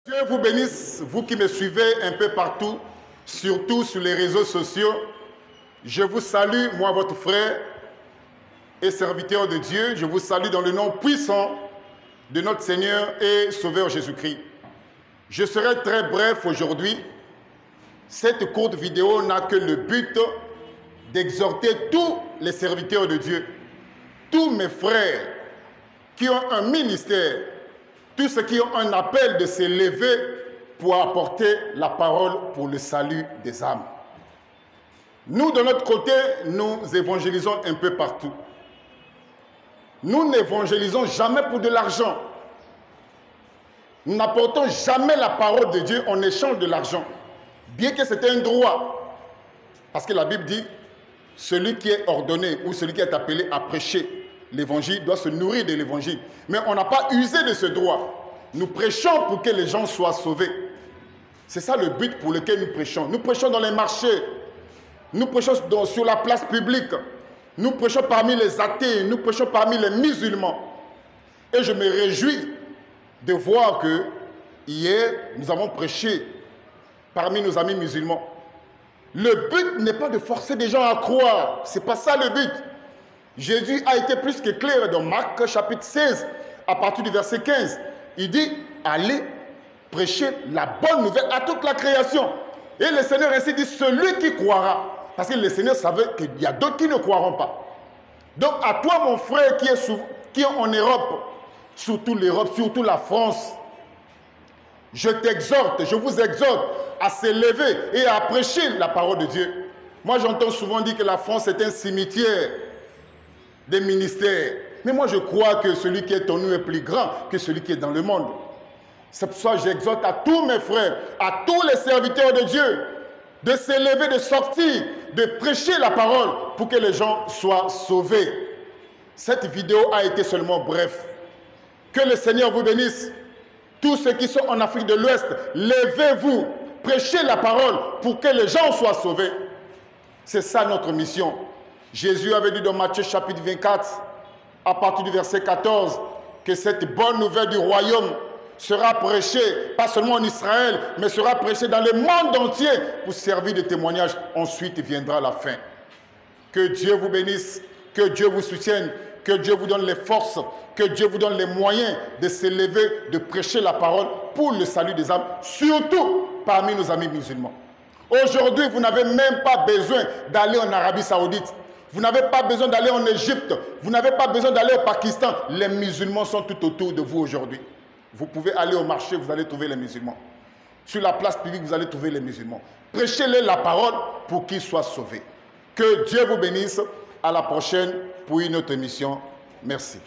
Dieu vous bénisse, vous qui me suivez un peu partout, surtout sur les réseaux sociaux. Je vous salue, moi votre frère et serviteur de Dieu. Je vous salue dans le nom puissant de notre Seigneur et Sauveur Jésus-Christ. Je serai très bref aujourd'hui. Cette courte vidéo n'a que le but d'exhorter tous les serviteurs de Dieu, tous mes frères qui ont un ministère, tous ceux qui ont un appel de s'élever pour apporter la parole pour le salut des âmes. Nous, de notre côté, nous évangélisons un peu partout. Nous n'évangélisons jamais pour de l'argent. Nous n'apportons jamais la parole de Dieu en échange de l'argent, bien que c'est un droit. Parce que la Bible dit, celui qui est ordonné ou celui qui est appelé à prêcher l'évangile doit se nourrir de l'évangile. Mais on n'a pas usé de ce droit. Nous prêchons pour que les gens soient sauvés. C'est ça le but pour lequel nous prêchons. Nous prêchons dans les marchés. Nous prêchons sur la place publique. Nous prêchons parmi les athées. Nous prêchons parmi les musulmans. Et je me réjouis de voir que hier, nous avons prêché parmi nos amis musulmans. Le but n'est pas de forcer des gens à croire. Ce n'est pas ça le but. Jésus a été plus que clair dans Marc chapitre 16, à partir du verset 15. Il dit, allez prêcher la bonne nouvelle à toute la création. Et le Seigneur ainsi dit, celui qui croira. Parce que le Seigneur savait qu'il y a d'autres qui ne croiront pas. Donc à toi mon frère qui est en Europe, surtout l'Europe, surtout la France, je t'exhorte, je vous exhorte à s'élever et à prêcher la parole de Dieu. Moi j'entends souvent dire que la France est un cimetière des ministères. Mais moi je crois que celui qui est en nous est plus grand que celui qui est dans le monde. C'est pour ça que j'exhorte à tous mes frères, à tous les serviteurs de Dieu, de s'élever, de sortir, de prêcher la parole pour que les gens soient sauvés. Cette vidéo a été seulement bref. Que le Seigneur vous bénisse. Tous ceux qui sont en Afrique de l'Ouest, levez-vous, prêchez la parole pour que les gens soient sauvés. C'est ça notre mission. Jésus avait dit dans Matthieu chapitre 24, à partir du verset 14, que cette bonne nouvelle du royaume sera prêchée, pas seulement en Israël, mais sera prêchée dans le monde entier pour servir de témoignage. Ensuite viendra la fin. Que Dieu vous bénisse, que Dieu vous soutienne, que Dieu vous donne les forces, que Dieu vous donne les moyens de s'élever, de prêcher la parole pour le salut des âmes, surtout parmi nos amis musulmans. Aujourd'hui, vous n'avez même pas besoin d'aller en Arabie Saoudite. Vous n'avez pas besoin d'aller en Égypte. Vous n'avez pas besoin d'aller au Pakistan. Les musulmans sont tout autour de vous aujourd'hui. Vous pouvez aller au marché, vous allez trouver les musulmans. Sur la place publique, vous allez trouver les musulmans. Prêchez-les la parole pour qu'ils soient sauvés. Que Dieu vous bénisse. À la prochaine pour une autre émission. Merci.